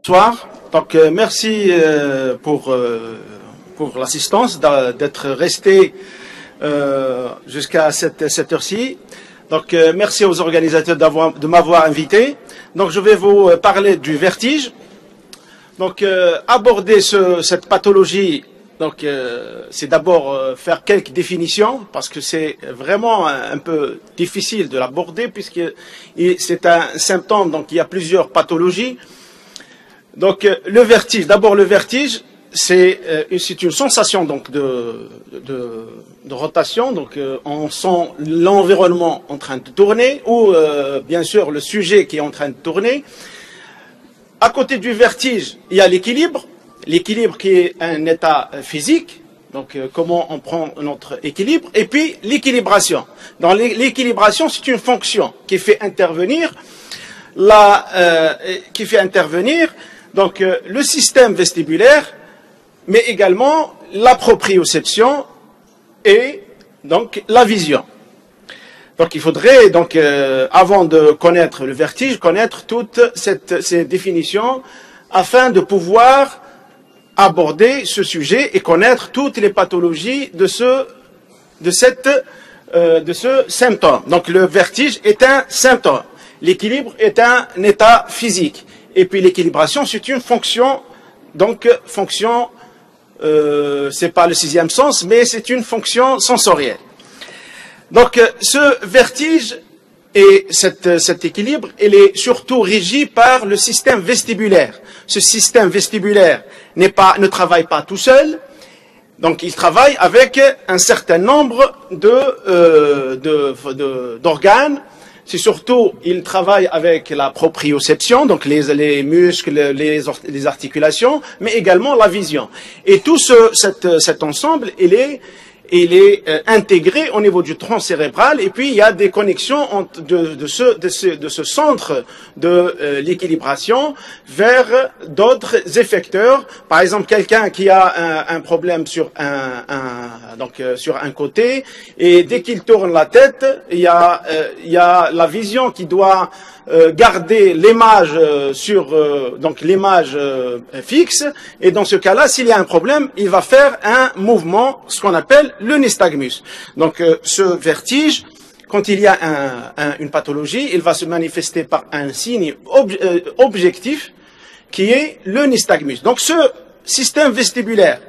Bonsoir. Donc, merci pour l'assistance, d'être resté jusqu'à cette heure-ci. Donc, merci aux organisateurs de m'avoir invité. Donc, je vais vous parler du vertige. Donc, aborder cette pathologie, donc, c'est d'abord faire quelques définitions, parce que c'est vraiment un peu difficile de l'aborder, puisque c'est un symptôme, donc il y a plusieurs pathologies. Donc, le vertige, d'abord le vertige, c'est une sensation donc de rotation, donc on sent l'environnement en train de tourner, ou bien sûr le sujet qui est en train de tourner. À côté du vertige, il y a l'équilibre qui est un état physique, donc comment on prend notre équilibre, et puis l'équilibration. Dans l'équilibration, c'est une fonction qui fait intervenir donc le système vestibulaire, mais également la proprioception et donc la vision. Donc il faudrait donc avant de connaître le vertige, connaître toutes ces définitions afin de pouvoir aborder ce sujet et connaître toutes les pathologies de ce symptôme. Donc le vertige est un symptôme. L'équilibre est un état physique. Et puis l'équilibration, c'est une fonction, donc fonction, c'est pas le sixième sens, mais c'est une fonction sensorielle. Donc ce vertige et cet équilibre, il est surtout régi par le système vestibulaire. Ce système vestibulaire ne travaille pas tout seul, donc il travaille avec un certain nombre d'organes. C'est surtout, il travaille avec la proprioception, donc les muscles, les articulations, mais également la vision. Et tout cet ensemble, il est intégré au niveau du tronc cérébral, et puis il y a des connexions de ce centre de l'équilibration vers d'autres effecteurs. Par exemple, quelqu'un qui a un problème sur sur un côté, et dès qu'il tourne la tête, il y a la vision qui doit garder l'image l'image fixe, et dans ce cas-là, s'il y a un problème, il va faire un mouvement, ce qu'on appelle le nystagmus. Donc ce vertige, quand il y a une pathologie, il va se manifester par un signe objectif qui est le nystagmus. Donc ce système vestibulaire,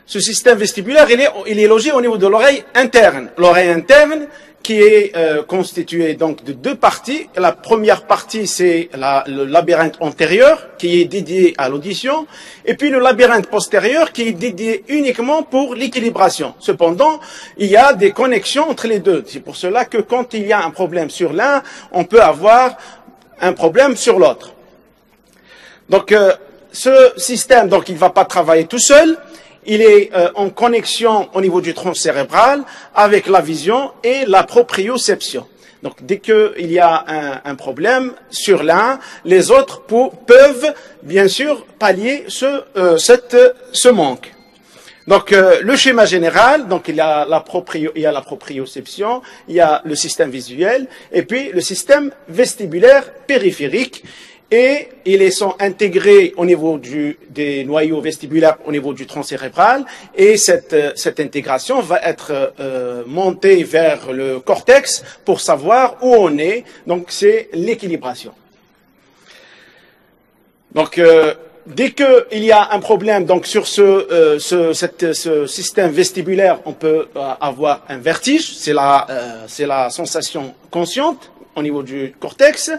ce système vestibulaire, il est logé au niveau de l'oreille interne. L'oreille interne qui est constituée donc de deux parties. La première partie, c'est le labyrinthe antérieur, qui est dédié à l'audition, et puis le labyrinthe postérieur, qui est dédié uniquement pour l'équilibration. Cependant, il y a des connexions entre les deux. C'est pour cela que quand il y a un problème sur l'un, on peut avoir un problème sur l'autre. Donc, ce système, donc, il ne va pas travailler tout seul. Il est en connexion au niveau du tronc cérébral avec la vision et la proprioception. Donc, dès qu'il y a un problème sur l'un, les autres peuvent, bien sûr, pallier ce manque. Donc, le schéma général, donc il y a la proprioception, il y a le système visuel, et puis le système vestibulaire périphérique. Et ils sont intégrés au niveau des noyaux vestibulaires au niveau du tronc cérébral, et cette intégration va être montée vers le cortex pour savoir où on est. Donc c'est l'équilibration. Donc dès qu'il y a un problème donc sur ce système vestibulaire, on peut avoir un vertige. C'est la sensation consciente au niveau du cortex.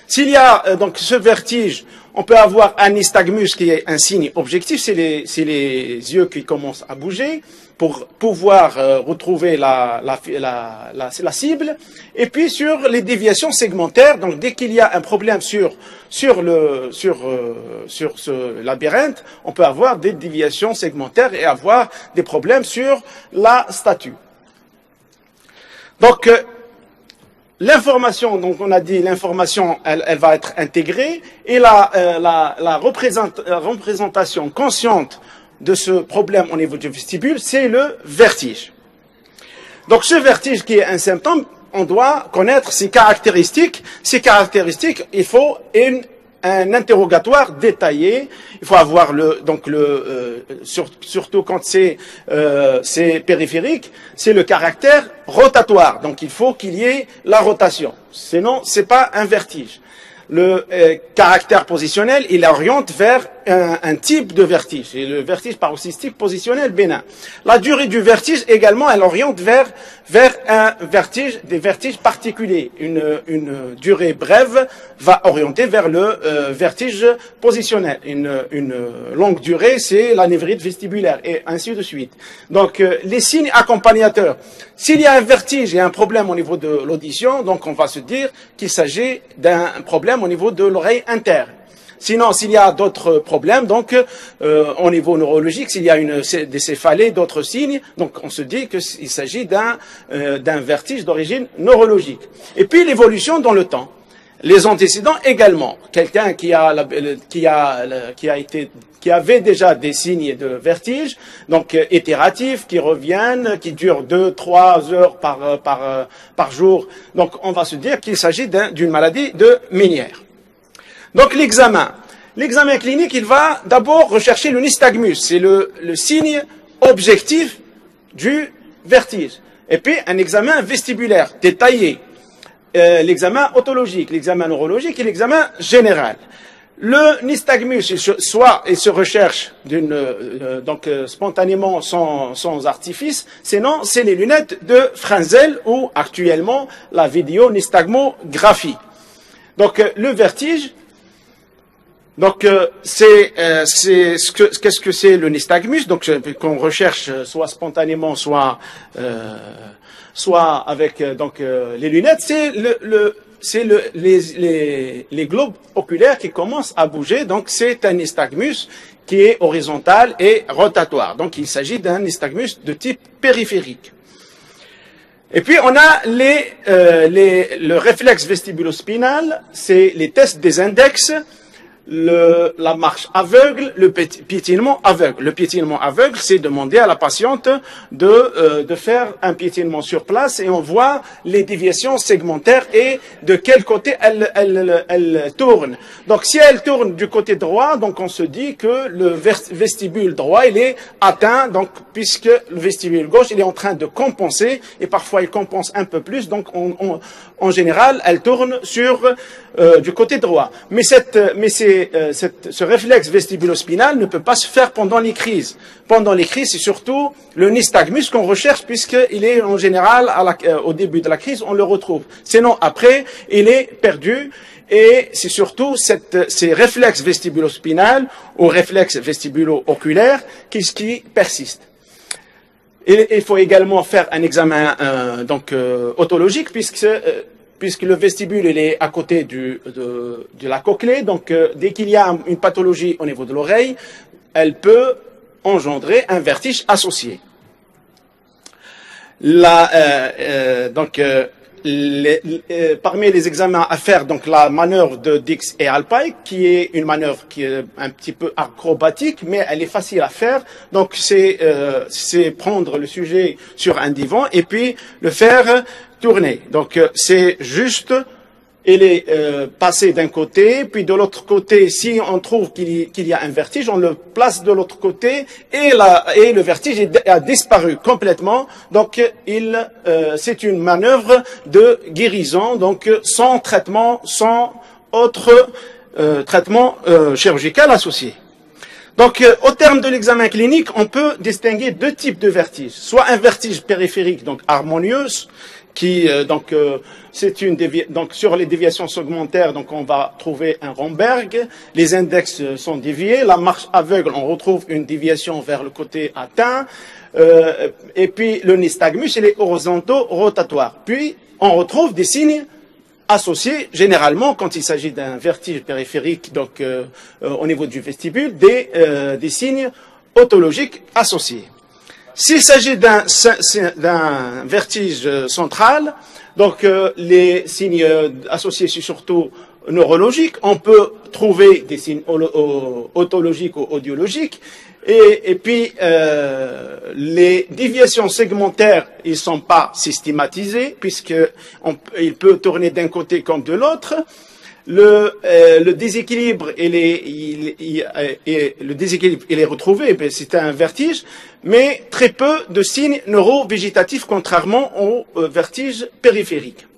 S'il y a donc ce vertige, on peut avoir un nystagmus qui est un signe objectif, c'est les yeux qui commencent à bouger pour pouvoir retrouver la cible. Et puis sur les déviations segmentaires, donc dès qu'il y a un problème sur ce labyrinthe, on peut avoir des déviations segmentaires et avoir des problèmes sur la statue. Donc l'information, donc on a dit l'information, elle va être intégrée, et la représentation consciente de ce problème au niveau du vestibule, c'est le vertige. Donc ce vertige qui est un symptôme, on doit connaître ses caractéristiques. Ces caractéristiques, il faut un interrogatoire détaillé. Il faut avoir surtout quand c'est périphérique, c'est le caractère rotatoire. Donc il faut qu'il y ait la rotation. Sinon, c'est pas un vertige. Le caractère positionnel, il oriente vers un type de vertige. Et le vertige paroxystique positionnel bénin. La durée du vertige également, elle oriente vers un vertige, des vertiges particuliers. Une durée brève va orienter vers le vertige positionnel. Une longue durée, c'est la névrite vestibulaire, et ainsi de suite. Donc, les signes accompagnateurs. S'il y a un vertige et un problème au niveau de l'audition, donc on va se dire qu'il s'agit d'un problème au niveau de l'oreille interne. Sinon, s'il y a d'autres problèmes, donc au niveau neurologique, s'il y a des céphalées, d'autres signes, donc on se dit qu'il s'agit d'un vertige d'origine neurologique. Et puis l'évolution dans le temps. Les antécédents également. Quelqu'un qui avait déjà des signes de vertige, donc itératifs, qui reviennent, qui durent 2-3 heures par jour. Donc on va se dire qu'il s'agit d'une maladie de Ménière. Donc l'examen. L'examen clinique, il va d'abord rechercher le nystagmus. C'est le signe objectif du vertige. Et puis un examen vestibulaire détaillé. L'examen otologique, l'examen neurologique et l'examen général. Le nystagmus, il se recherche spontanément sans artifice, sinon c'est les lunettes de Frenzel ou actuellement la vidéo-nystagmographie. Donc le vertige, donc qu'est-ce que c'est le nystagmus? Donc qu'on recherche soit spontanément, soit avec les lunettes, c'est les globes oculaires qui commencent à bouger. Donc c'est un nystagmus qui est horizontal et rotatoire. Donc il s'agit d'un nystagmus de type périphérique. Et puis on a le réflexe vestibulospinal, c'est les tests des index, la marche aveugle, le piétinement aveugle. Le piétinement aveugle, c'est demander à la patiente de faire un piétinement sur place et on voit les déviations segmentaires et de quel côté elle tourne. Donc si elle tourne du côté droit, donc on se dit que le vestibule droit, il est atteint, donc puisque le vestibule gauche, il est en train de compenser et parfois il compense un peu plus, donc en général, elle tourne du côté droit. Mais ce réflexe vestibulospinal ne peut pas se faire pendant les crises. Pendant les crises, c'est surtout le nystagmus qu'on recherche puisqu'il est en général au début de la crise, on le retrouve. Sinon, après, il est perdu et c'est surtout ces réflexes vestibulospinal ou réflexes vestibulo-oculaires qui persistent. Et il faut également faire un examen otologique puisque le vestibule il est à côté de la cochlée, donc dès qu'il y a une pathologie au niveau de l'oreille, elle peut engendrer un vertige associé. Parmi les examens à faire, donc la manœuvre de Dix et Alpay, qui est une manœuvre qui est un petit peu acrobatique, mais elle est facile à faire. Donc c'est prendre le sujet sur un divan et puis le faire tourner. Donc c'est juste, il est passé d'un côté, puis de l'autre côté, si on trouve qu'il y a un vertige, on le place de l'autre côté et le vertige a disparu complètement. Donc c'est une manœuvre de guérison, donc sans traitement, sans autre traitement chirurgical associé. Donc, au terme de l'examen clinique, on peut distinguer deux types de vertiges. Soit un vertige périphérique, donc harmonieux, qui donc sur les déviations segmentaires, donc on va trouver un Romberg. Les index sont déviés. La marche aveugle, on retrouve une déviation vers le côté atteint. Et puis le nystagmus, il est horizonto-rotatoire. Puis on retrouve des signes associés, généralement, quand il s'agit d'un vertige périphérique, donc au niveau du vestibule, des signes otologiques associés. S'il s'agit d'un vertige central, donc les signes associés sont surtout neurologiques. On peut trouver des signes otologiques ou audiologiques. Et puis, les déviations segmentaires, ils ne sont pas systématisées, puisqu'il peut tourner d'un côté comme de l'autre. Le déséquilibre, le déséquilibre, il est retrouvé, c'est un vertige, mais très peu de signes neurovégétatifs, contrairement au vertige périphérique.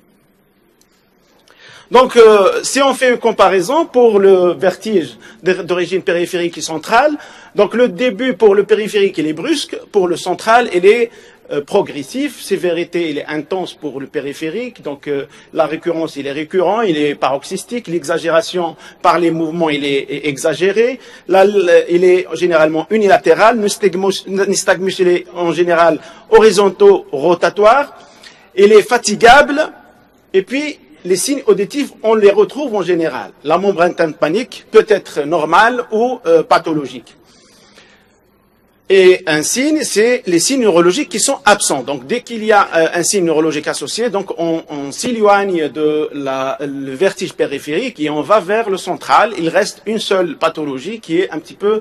Donc, si on fait une comparaison pour le vertige d'origine périphérique et centrale, donc le début pour le périphérique, il est brusque, pour le central, il est progressif, sévérité, il est intense pour le périphérique, donc la récurrence, il est récurrent, il est paroxystique, l'exagération par les mouvements, il est exagéré, là, il est généralement unilatéral, nystagmus, il est en général horizonto-rotatoire, il est fatigable, et puis les signes auditifs, on les retrouve en général. La membrane tympanique peut être normale ou pathologique. Et un signe, c'est les signes neurologiques qui sont absents. Donc, dès qu'il y a un signe neurologique associé, donc on s'éloigne de le vertige périphérique et on va vers le central. Il reste une seule pathologie qui est un petit peu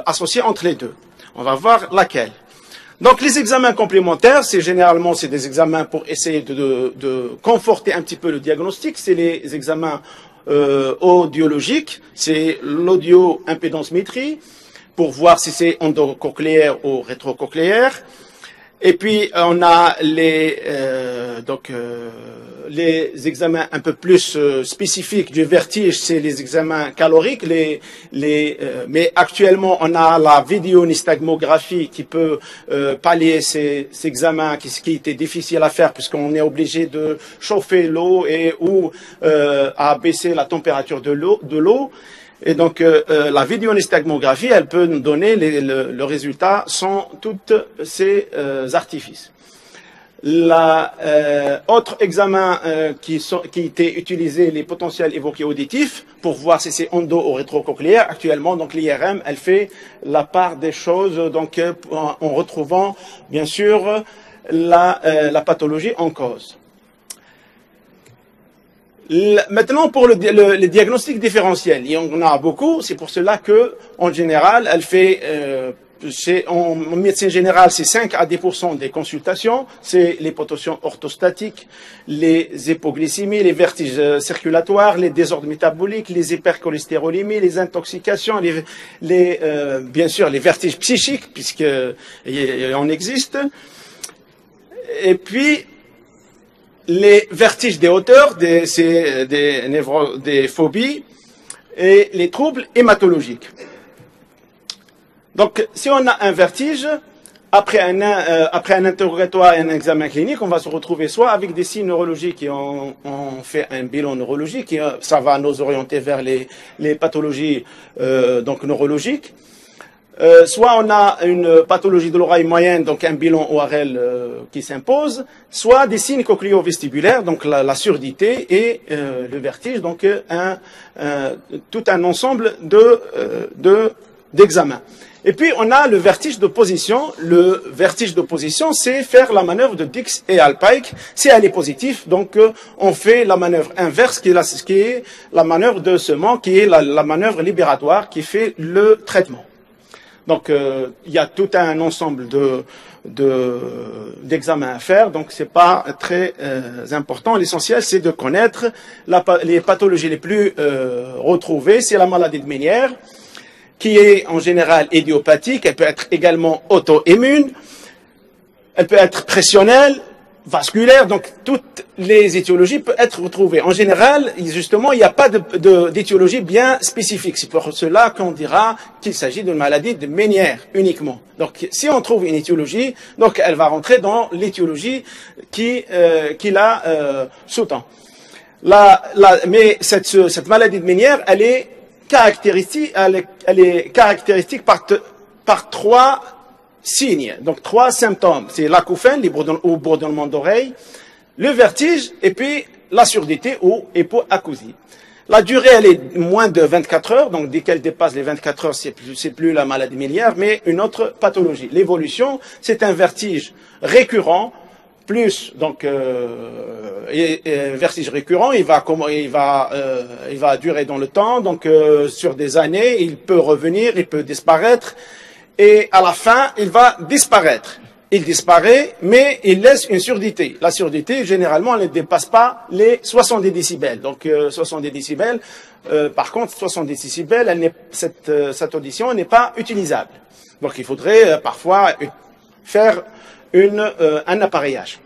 associée entre les deux. On va voir laquelle. Donc, les examens complémentaires, généralement des examens pour essayer de conforter un petit peu le diagnostic. C'est les examens audiologiques, c'est l'audio-impédance-métrie, pour voir si c'est endocochléaire ou rétrocochléaire. Et puis, on a les examens un peu plus spécifiques du vertige, c'est les examens caloriques. Mais actuellement, on a la vidéonystagmographie qui peut pallier ces examens qui étaient difficiles à faire puisqu'on est obligé de chauffer l'eau ou à baisser la température de l'eau. Et donc, la vidéonystagmographie, elle peut nous donner le résultat sans tous ces artifices. Autre examen qui était utilisé, les potentiels évoqués auditifs, pour voir si c'est endo ou rétrocochléaire. Actuellement, donc l'IRM, elle fait la part des choses, donc en retrouvant bien sûr la pathologie en cause. Maintenant, pour le diagnostic différentiel, il y en a beaucoup. C'est pour cela que, en général, elle fait, en médecine générale, c'est 5 à 10% des consultations. C'est les potentiels orthostatiques, les hypoglycémies, les vertiges circulatoires, les désordres métaboliques, les hypercholestérolémies, les intoxications, bien sûr, les vertiges psychiques, puisqu'il en existe. Et puis, les vertiges des hauteurs, des phobies et les troubles hématologiques. Donc, si on a un vertige, après un interrogatoire et un examen clinique, on va se retrouver soit avec des signes neurologiques et on fait un bilan neurologique, et ça va nous orienter vers les pathologies neurologiques. Soit on a une pathologie de l'oreille moyenne, donc un bilan ORL qui s'impose, soit des signes cochléo-vestibulaires, donc la surdité et le vertige, donc tout un ensemble d'examens. Et puis on a le vertige de position. Le vertige de position, c'est faire la manœuvre de Dix et Alpike. Si elle est positive, donc on fait la manœuvre inverse, qui est la manœuvre de Semans, qui est la manœuvre libératoire, qui fait le traitement. Donc, il y a tout un ensemble d'examens à faire, donc c'est pas très important. L'essentiel, c'est de connaître les pathologies les plus retrouvées. C'est la maladie de Ménière, qui est en général idiopathique. Elle peut être également auto-immune. Elle peut être pressionnelle, vasculaire, donc toutes les étiologies peuvent être retrouvées. En général, justement, il n'y a pas d'étiologie bien spécifique. C'est pour cela qu'on dira qu'il s'agit d'une maladie de Ménière uniquement. Donc, si on trouve une étiologie, donc elle va rentrer dans l'étiologie qui la sous-tend. Mais cette maladie de Ménière, elle est caractéristique par trois signes, donc 3 symptômes. C'est l'acouphène, ou bourdonnement d'oreille, le vertige, et puis la surdité ou hypoacousie. La durée, elle est moins de 24 heures, donc dès qu'elle dépasse les 24 heures, c'est plus la maladie Ménière, mais une autre pathologie. L'évolution, c'est un vertige récurrent, plus donc vertige récurrent, il va durer dans le temps, donc sur des années, il peut revenir, il peut disparaître. Et à la fin, il va disparaître. il disparaît, mais il laisse une surdité. La surdité, généralement, elle ne dépasse pas les 70 décibels. Donc, 70 décibels, par contre, 70 décibels, cette audition n'est pas utilisable. Donc, il faudrait parfois faire un appareillage.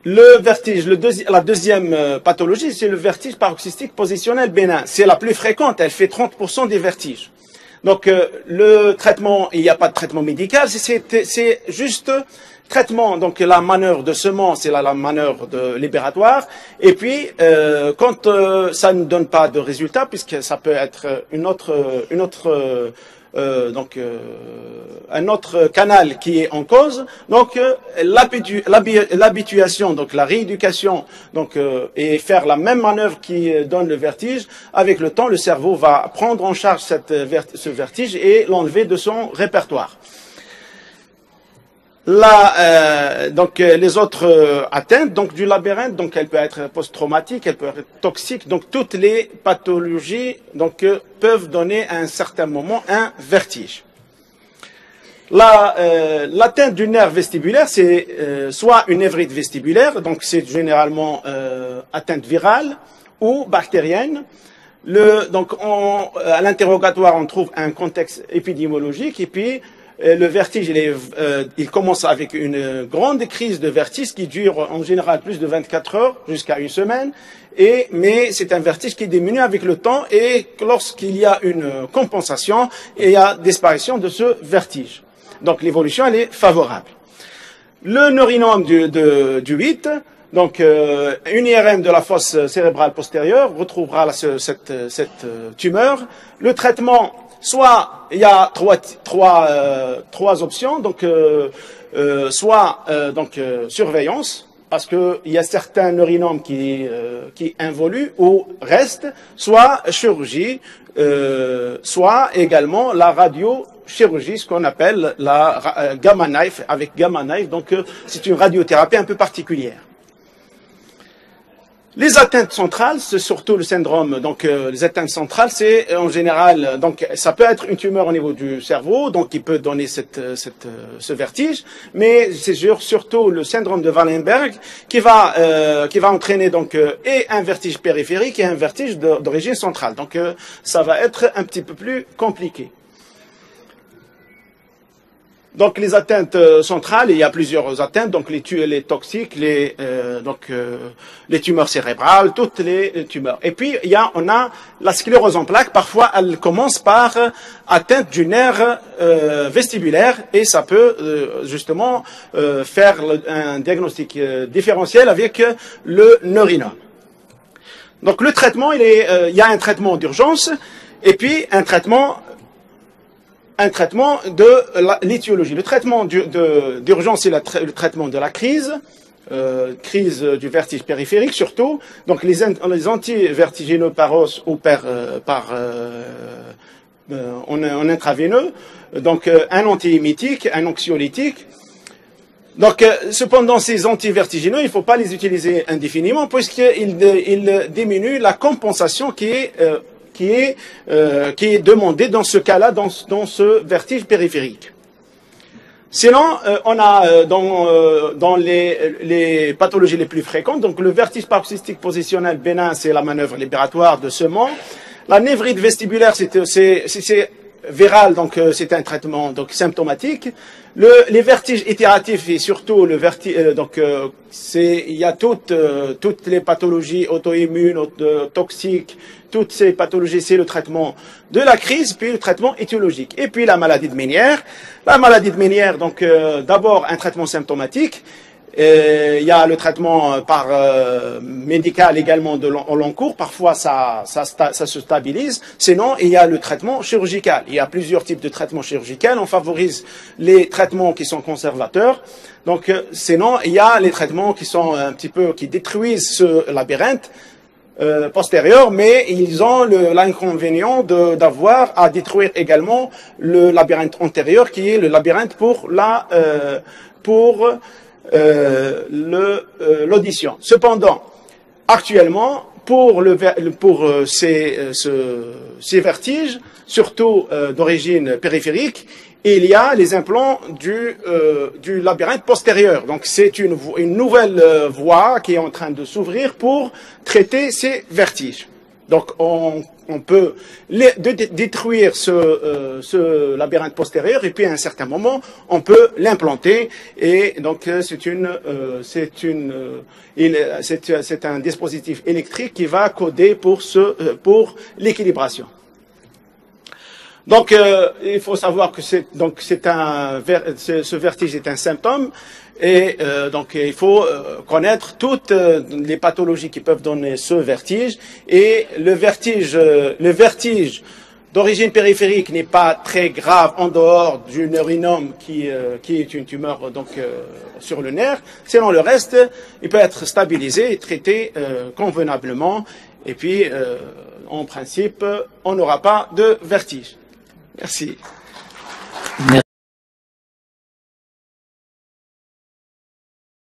Le vertige, la deuxième pathologie, c'est le vertige paroxystique positionnel bénin. C'est la plus fréquente, elle fait 30% des vertiges. Donc, le traitement, il n'y a pas de traitement médical, c'est juste traitement. Donc, la manœuvre de semence, c'est la manœuvre libératoire. Et puis, quand ça ne donne pas de résultat, puisque ça peut être un autre canal qui est en cause. Donc, l'habituation, donc la rééducation, donc et faire la même manœuvre qui donne le vertige. Avec le temps, le cerveau va prendre en charge ce vertige et l'enlever de son répertoire. Là, donc les autres atteintes, donc du labyrinthe, donc elle peut être post-traumatique, elle peut être toxique, donc toutes les pathologies donc peuvent donner à un certain moment un vertige. L'atteinte du nerf vestibulaire, c'est soit une névrite vestibulaire, donc c'est généralement atteinte virale ou bactérienne. Donc à l'interrogatoire, on trouve un contexte épidémiologique et puis le vertige, il commence avec une grande crise de vertige qui dure en général plus de 24 heures jusqu'à une semaine. Mais c'est un vertige qui diminue avec le temps et lorsqu'il y a une compensation, il y a disparition de ce vertige. Donc l'évolution, elle est favorable. Le neurinome du 8, donc une IRM de la fosse cérébrale postérieure retrouvera cette tumeur. Le traitement, soit il y a trois options, donc soit surveillance, parce qu'il y a certains neurinomes qui involuent ou restent, soit chirurgie, soit également la radiochirurgie, ce qu'on appelle la gamma knife, avec gamma knife, donc c'est une radiothérapie un peu particulière. Les atteintes centrales, c'est surtout le syndrome, donc les atteintes centrales, c'est en général, donc ça peut être une tumeur au niveau du cerveau, donc qui peut donner ce vertige, mais c'est surtout le syndrome de Wallenberg qui va entraîner donc et un vertige périphérique et un vertige d'origine centrale. Donc ça va être un petit peu plus compliqué. Donc les atteintes centrales, il y a plusieurs atteintes, donc les toxiques, les tumeurs cérébrales, toutes les tumeurs. Et puis on a la sclérose en plaques. Parfois, elle commence par atteinte du nerf vestibulaire et ça peut justement faire un diagnostic différentiel avec le neurinome. Donc le traitement, il y a un traitement d'urgence et puis un traitement de l'étiologie. Le traitement d'urgence, c'est le traitement de la crise, crise du vertige périphérique surtout. Donc les antivertigineux par os ou en intraveineux. Donc un antiémétique, un anxiolytique. Donc cependant, ces antivertigineux, il ne faut pas les utiliser indéfiniment puisqu'ils diminuent la compensation qui est demandé dans ce cas-là, dans ce vertige périphérique. Sinon, on a dans les pathologies les plus fréquentes, donc le vertige paroxystique positionnel bénin, c'est la manœuvre libératoire de semence. La névrite vestibulaire, c'est viral, donc c'est un traitement donc symptomatique. Les vertiges itératifs et surtout le vertige, il y a toutes les pathologies auto-immunes, toxiques, toutes ces pathologies, c'est le traitement de la crise, puis le traitement étiologique. Et puis la maladie de Ménière. La maladie de Ménière, donc d'abord un traitement symptomatique. Il y a le traitement par médical également au long cours. Parfois, ça se stabilise. Sinon, il y a le traitement chirurgical. Il y a plusieurs types de traitements chirurgicaux. On favorise les traitements qui sont conservateurs. Donc, sinon, il y a les traitements qui sont un petit peu, qui détruisent ce labyrinthe postérieur, mais ils ont l'inconvénient d'avoir à détruire également le labyrinthe antérieur, qui est le labyrinthe pour l'audition. Cependant, actuellement, pour ces vertiges, surtout d'origine périphérique, Et il y a les implants du labyrinthe postérieur. Donc c'est une nouvelle voie qui est en train de s'ouvrir pour traiter ces vertiges. Donc on peut détruire ce labyrinthe postérieur et puis à un certain moment on peut l'implanter et donc c'est un dispositif électrique qui va coder pour l'équilibration. Donc, il faut savoir que ce vertige est un symptôme et donc il faut connaître toutes les pathologies qui peuvent donner ce vertige. Et le vertige d'origine périphérique n'est pas très grave en dehors du neurinome qui est une tumeur donc sur le nerf. Sinon le reste, il peut être stabilisé et traité convenablement. Et puis, en principe, on n'aura pas de vertige. Merci.